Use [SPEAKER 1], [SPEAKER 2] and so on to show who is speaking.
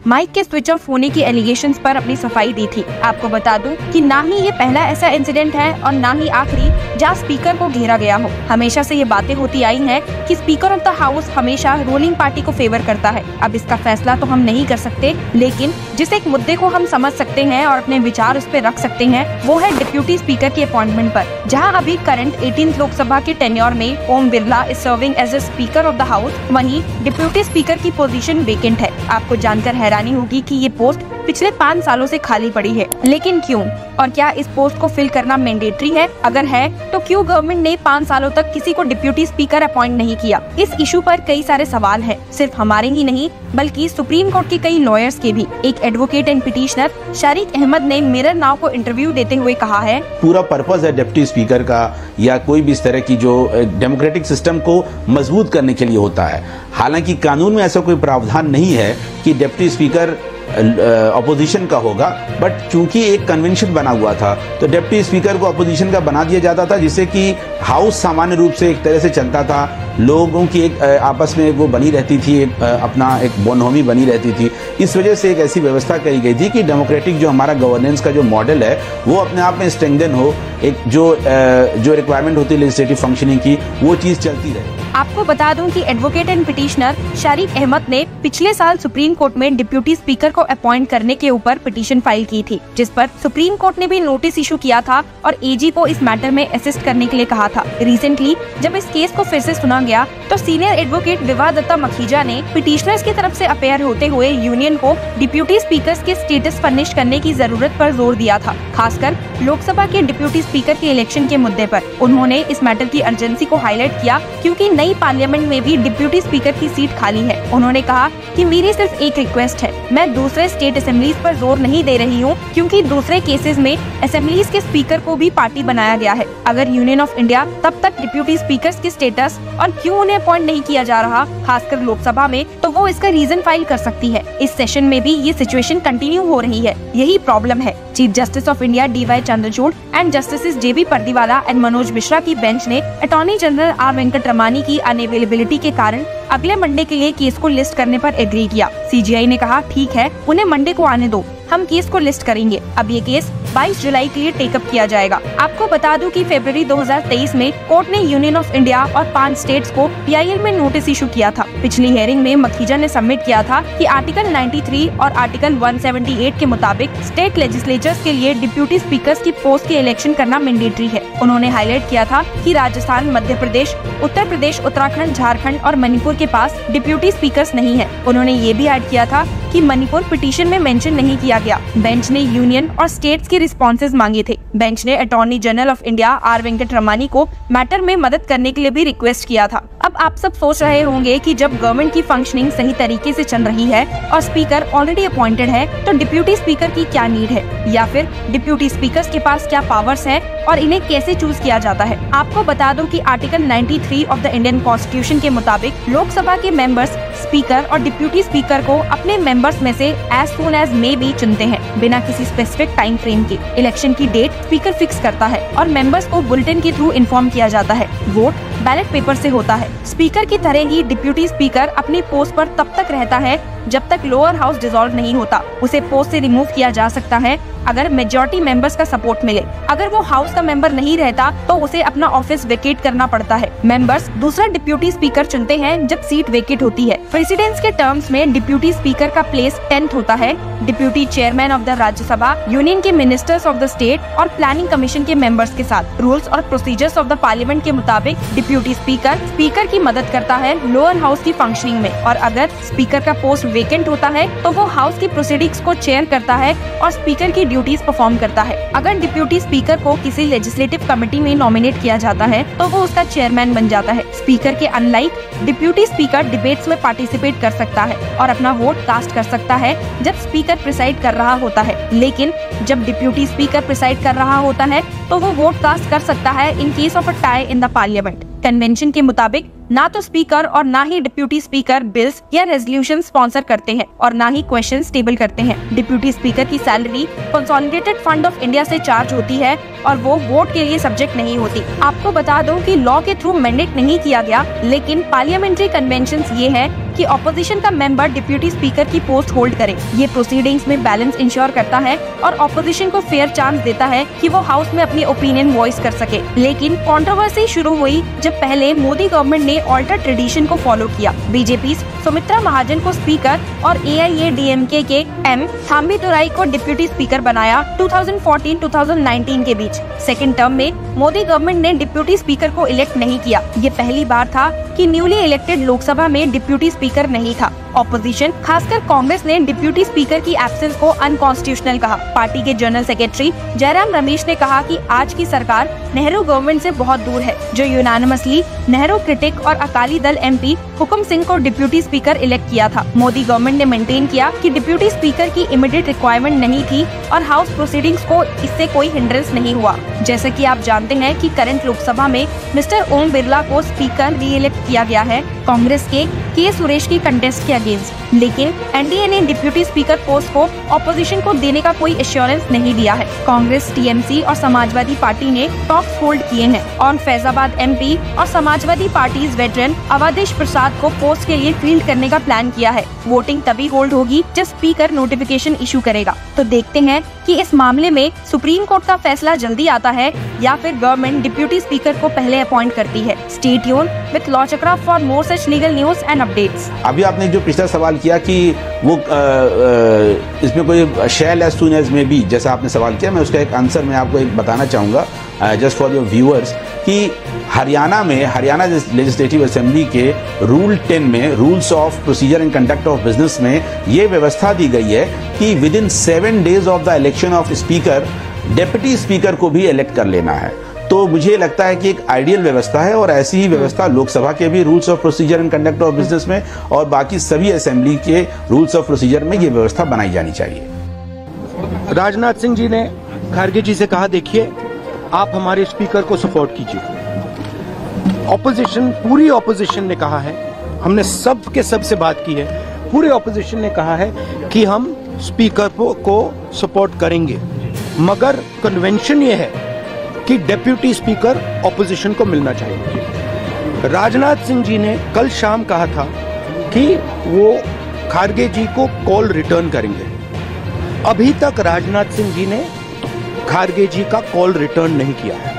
[SPEAKER 1] Mic के switch off होने की एलिगेशंस पर अपनी सफाई दी थी। आपको बता दूं कि ना ही ये पहला ऐसा इंसिडेंट है और ना ही आखिरी जहां स्पीकर को घेरा गया हो। हमेशा से ये बातें होती आई हैं कि स्पीकर ऑफ द हाउस हमेशा रूलिंग पार्टी को फेवर करता है। अब इसका फैसला तो हम नहीं कर सकते, लेकिन जिस एक मुद्दे को हम समझ सकते हैं और अपने विचार उस पर रख सकते हैं वो है डिप्यूटी स्पीकर के अपॉइंटमेंट पर। जहां अभी करंट 18th लोकसभा के टेन्योर में Om Birla is serving as a speaker of the house, वहीं डिप्यूटी स्पीकर की पोजीशन वेकेंट है। आपको जानकर हैरानी होगी कि ये पोस्ट पिछले 5 सालों से खाली पड़ी है, लेकिन क्यों और क्या इस पोस्ट को फिल करना मैंडेटरी है? अगर है तो क्यों गवर्नमेंट ने 5 सालों तक किसी को डिप्यूटी स्पीकर अपॉइंट नहीं किया? इस इशू पर कई सारे सवाल हैं, सिर्फ हमारे ही नहीं बल्कि सुप्रीम कोर्ट के कई लॉयर्स के भी। एक advocate and petitioner Sharik Ahmad ने मिरर नाउ को इंटरव्यू देते हुए कहा है,
[SPEAKER 2] पूरा पर्पस है डिप्टी स्पीकर का या कोई भी इस तरह की जो डेमोक्रेटिक सिस्टम को मजबूत करने के लिए होता है। हालांकि कानून में ऐसा कोई प्रावधान नहीं है कि डिप्टी स्पीकर अपोजिशन का होगा, बट चूंकि एक कन्वेंशन बना हुआ था तो डिप्टी स्पीकर को अपोजिशन का बना दिया जाता था, जिससे कि हाउस सामान्य रूप से एक तरह से चलता था। लोगों की एक आपस में वो बनी रहती थी, अपना एक बोनहोमी बनी रहती थी। इस वजह से एक ऐसी व्यवस्था करी गई थी कि डेमोक्रेटिक जो हमारा गवर्नेंस का जो मॉडल है वो अपने आप में स्ट्रेंथन हो, एक जो रिक्वायरमेंट होती है लेजिस्लेटिव फंक्शनिंग की वो चीज चलती रहे।
[SPEAKER 1] आपको बता दूं कि advocate and petitioner Sharik Ahmad ने पिछले साल सुप्रीम कोर्ट में डिप्यूटी स्पीकर को अपॉइंट करने के ऊपर पिटीशन फाइल की थी, जिस पर सुप्रीम कोर्ट ने भी नोटिस इशू किया था और एजी को इस मैटर में असिस्ट करने के लिए कहा था। रिसेंटली जब इस केस को फिर से सुना गया तो सीनियर एडवोकेट विवाह दत्ता मखीजा ने पिटिशनर्स की तरफ से अपेयर होते हुए यूनियन को डिप्यूटी स्पीकर्स के स्टेटस फर्निश करने की जरूरत पर जोर दिया था, खासकर लोकसभा के डिप्यूटी स्पीकर के इलेक्शन के मुद्दे पर। उन्होंने इस मैटर की अर्जेंसी को हाईलाइट किया क्योंकि नई पार्लियामेंट में भी डिप्यूटी स्पीकर की सीट खाली है। उन्होंने कहा कि मेरी सिर्फ एक रिक्वेस्ट है, मैं दूसरे स्टेट असेंबलीज पर जोर नहीं दे रही हूँ क्योंकि दूसरे केसेस में असेंबलीज के स्पीकर को भी पार्टी बनाया गया है। अगर यूनियन ऑफ इंडिया तब तक डिप्यूटी स्पीकर्स की स्टेटस और क्यों उन्हें अपॉइंट नहीं किया जा रहा, खासकर लोकसभा में, तो वो इसका रीजन फाइल कर सकती है। इस सेशन में भी ये सिचुएशन कंटिन्यू हो रही है, यही प्रॉब्लम है। Chief justice of India DY Chandrachud and justice JB Pardiwala and Manoj Mishra की बेंच ने अटॉर्नी जनरल R वेंकटरमणी की अनअवेलेबिलिटी के कारण अगले मंडे के लिए केस को लिस्ट करने पर एग्री किया। CJI ने कहा ठीक है, उन्हें मंडे को आने दो, हम केस को लिस्ट करेंगे। अब ये केस 22 जुलाई के लिए टेकअप किया जाएगा। आपको बता दूं कि फरवरी 2023 में कोर्ट ने यूनियन ऑफ इंडिया और 5 स्टेट्स को PIL में नोटिस इशू किया था। पिछली हियरिंग में मखीजा ने सबमिट किया था कि आर्टिकल 93 और आर्टिकल 178 के मुताबिक स्टेट लेजिस्लेचर्स के लिए डिप्यूटी स्पीकर्स की पोस्ट के इलेक्शन करना मैंडेटरी है। उन्होंने हाईलाइट किया था कि राजस्थान, मध्य प्रदेश, उत्तर प्रदेश, उत्तराखंड, झारखंड और मणिपुर के पास डिप्यूटी स्पीकर्स नहीं है। उन्होंने ये भी ऐड किया था कि मणिपुर पिटीशन में मेंशन नहीं किया गया। बेंच ने यूनियन और स्टेट्स के रिस्पॉन्सेज मांगे थे। बेंच ने attorney general of India R Venkataramani को मैटर में मदद करने के लिए भी रिक्वेस्ट किया था। अब आप सब सोच रहे होंगे कि जब गवर्नमेंट की फंक्शनिंग सही तरीके से चल रही है और स्पीकर ऑलरेडी अपॉइंटेड है तो डिप्यूटी स्पीकर की क्या नीड है, या फिर डिप्यूटी स्पीकर्स के पास क्या पावर्स हैं और इन्हें कैसे चूज किया जाता है। आपको बता दूं कि article 93 of the Indian constitution के मुताबिक लोकसभा के मेंबर्स स्पीकर और डिप्यूटी स्पीकर को अपने मेंबर्स में से as soon as may be चुनते हैं, बिना किसी स्पेसिफिक टाइम फ्रेम के। इलेक्शन की डेट स्पीकर फिक्स करता है और मेंबर्स को बुलेटिन के थ्रू इन्फॉर्म किया जाता है। वोट बैलेट पेपर से होता है। स्पीकर की तरह ही डिप्यूटी स्पीकर अपनी पोस्ट पर तब तक रहता है जब तक लोअर हाउस डिसॉल्व नहीं होता। उसे पोस्ट से रिमूव किया जा सकता है अगर मेजॉरिटी मेंबर्स का सपोर्ट मिले। अगर वो हाउस का मेंबर नहीं रहता तो उसे अपना ऑफिस वेकेट करना पड़ता है। मेंबर्स दूसरा डिप्यूटी स्पीकर चुनते हैं जब सीट वेकेट होती है। प्रेसिडेंट्स के टर्म्स में डिप्यूटी स्पीकर का प्लेस 10th होता है। Deputy chairman of the Rajya Sabha, union के मिनिस्टर्स ऑफ द स्टेट और प्लानिंग कमीशन के मेंबर्स के साथ रूल्स और प्रोसीजर्स ऑफ द पार्लियामेंट के मुताबिक डिप्यूटी स्पीकर की मदद करता है लोअर हाउस की फंक्शनिंग में। और अगर स्पीकर का पोस्ट वेकेंट होता है तो वो हाउस की प्रोसीडिंग्स को चेयर करता है और स्पीकर की ड्यूटीज परफॉर्म करता है। अगर डिप्यूटी स्पीकर को किसी लेजिस्लेटिव कमेटी में नॉमिनेट किया जाता है तो वो उसका चेयरमैन बन जाता है। स्पीकर के अनलाइक डिप्यूटी स्पीकर डिबेट्स में पार्टिसिपेट कर सकता है और अपना वोट कास्ट कर सकता है जब स्पीकर प्रिसाइड कर रहा होता है। लेकिन जब डिप्यूटी स्पीकर प्रिसाइड कर रहा होता है तो वो वोट कास्ट कर सकता है in case of a tie in the parliament. Convention के मुताबिक ना तो स्पीकर और ना ही डिप्यूटी स्पीकर बिल्स या रेजोल्यूशन स्पॉन्सर करते हैं और ना ही क्वेश्चंस टेबल करते हैं। डिप्यूटी स्पीकर की salary consolidated fund of India से चार्ज होती है और वो वोट के लिए सब्जेक्ट नहीं होती। आपको बता दूं कि लॉ के थ्रू मैंडेट नहीं किया गया, लेकिन पार्लियामेंट्री कन्वेंशंस ये है कि ऑपोजिशन का मेंबर डिप्यूटी स्पीकर की पोस्ट होल्ड करे। ये प्रोसीडिंग्स में बैलेंस इंश्योर करता है और ऑपोजिशन को फेयर चांस देता है कि वो हाउस में अपनी ओपिनियन वॉइस कर सके। लेकिन कंट्रोवर्सी शुरू हुई जब पहले मोदी गवर्नमेंट ने ऑल्टर ट्रेडिशन को फॉलो किया। बीजेपी सुमित्रा महाजन को स्पीकर और AIADMK के M थाम्बीदुराई को डिप्यूटी स्पीकर बनाया 2014-2019 के बीच। सेकेंड टर्म में मोदी गवर्नमेंट ने डिप्यूटी स्पीकर को इलेक्ट नहीं किया। ये पहली बार था कि न्यूली इलेक्टेड लोकसभा में डिप्यूटी स्पीकर नहीं था। ऑपोजिशन खासकर कांग्रेस ने डिप्यूटी स्पीकर की एब्सेंस को अनकॉन्स्टिट्यूशनल कहा। पार्टी के जनरल सेक्रेटरी जयराम रमेश ने कहा कि आज की सरकार नेहरू गवर्नमेंट से बहुत दूर है, जो यूनानिमसली नेहरू क्रिटिक और अकाली दल MP हुकुम सिंह को डिप्यूटी स्पीकर इलेक्ट किया था। मोदी गवर्नमेंट ने मेंटेन किया कि डिप्यूटी स्पीकर की इमीडिएट रिक्वायरमेंट नहीं थी और हाउस प्रोसीडिंग्स को इससे कोई हिंड्रेंस नहीं हुआ। जैसे कि आप जानते हैं कि करंट लोकसभा में मिस्टर ओम बिरला को स्पीकर री इलेक्ट किया गया है कांग्रेस के K सुरेश की कंटेस्ट के अगेंस्ट, लेकिन NDA ने डिप्यूटी स्पीकर पोस्ट को ऑपोजिशन को देने का कोई एश्योरेंस नहीं दिया है। कांग्रेस, TMC और समाजवादी पार्टी ने टॉक्स होल्ड किए हैं और फैजाबाद MP और समाजवादी पार्टी वेटरन अवधेश प्रसाद को पोस्ट के लिए फील्ड करने का प्लान किया है। वोटिंग तभी होल्ड होगी जब स्पीकर नोटिफिकेशन इशू करेगा। तो देखते हैं कि इस मामले में सुप्रीम कोर्ट का फैसला जल्दी आता है या फिर गवर्नमेंट डिप्यूटी स्पीकर को पहले अपॉइंट करती है। Stay tuned with law chakra for more such legal news and updates.
[SPEAKER 2] अभी आपने जो पिछला सवाल किया कि वो इसमें कोई शैल एज सून एज में बी, जैसा आपने सवाल किया, मैं उसका एक आंसर मैं आपको एक बताना चाहूँगा जस्ट फॉर योर व्यूअर्स कि हरियाणा लेजिस्लेटिव असेंबली के रूल 10 में rules of procedure and conduct of business में ये व्यवस्था दी गई है कि with in 7 days of the election of speaker deputy speaker को भी इलेक्ट कर लेना है। तो मुझे लगता है कि एक आइडियल व्यवस्था है और ऐसी ही व्यवस्था लोकसभा के भी rules of procedure and conduct of business में और बाकी सभी असेंबली के रूल्स ऑफ प्रोसीजर में ये व्यवस्था बनाई जानी चाहिए।
[SPEAKER 3] राजनाथ सिंह जी ने खारगे जी से कहा, देखिए आप हमारे स्पीकर को सपोर्ट कीजिए। ऑपोजिशन, पूरी ऑपोजिशन ने कहा है, हमने सब के सब से बात की है, पूरे ऑपोजिशन ने कहा है कि हम स्पीकर को सपोर्ट करेंगे, मगर कन्वेंशन ये है कि डेप्यूटी स्पीकर ऑपोजिशन को मिलना चाहिए। राजनाथ सिंह जी ने कल शाम कहा था कि वो खारगे जी को कॉल रिटर्न करेंगे। अभी तक राजनाथ सिंह जी ने खारगे जी का कॉल रिटर्न नहीं किया है।